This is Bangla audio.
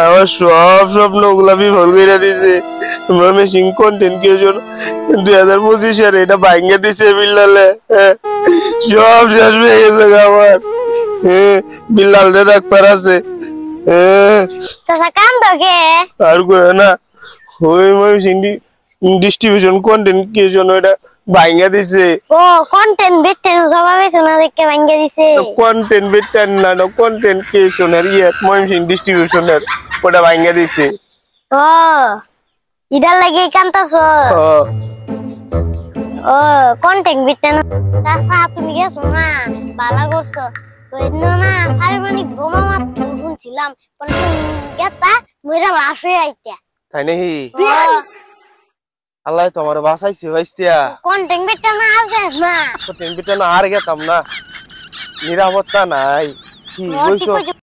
আমার সব স্বপ্ন ওগুলা বিফল করে দিছে। মেশিন কন্টেন্ট কেউ 2025 সালে এটা ভাঙ্গে দিছে বিল্লালে। সব শেষ হয়ে গেছে আমার। বিল্লাল রে ডাক্তার আছে আর কই না ওই মেশিন ডিস্ট্রিবিউশন কন্টেন্ট ক্রিয়েশন ওটা ভাঙ্গা দিছে। ও কন্টেন্ট বিটেন সবাই শোনা দেখে ভাঙ্গা দিছে। কন্টেন্ট বিটেন না কন্টেন্ট ক্রিয়েশনের মেশিন ডিস্ট্রিবিউশনের ওটা ভাঙ্গা দিছে। ও ইডার লাগে কান্তাছ। ও কন্টেন্ট বিটেন তাফা তুমি গেছো না ভালো করছো। ওই না পারিবারিক বোমা মাত শুনছিলাম পরে গেতা মইরা লাশ হয়ে আইতা তাই নাকি? আল্লাহ তোমার বাঁচাইছে ভাইস্তিয়া। কন্টেন্ট বিটেন আছে না কন্টেন্ট বিটেন আর গেতাম না, নিরাপত্তা নাই। কি কইছো?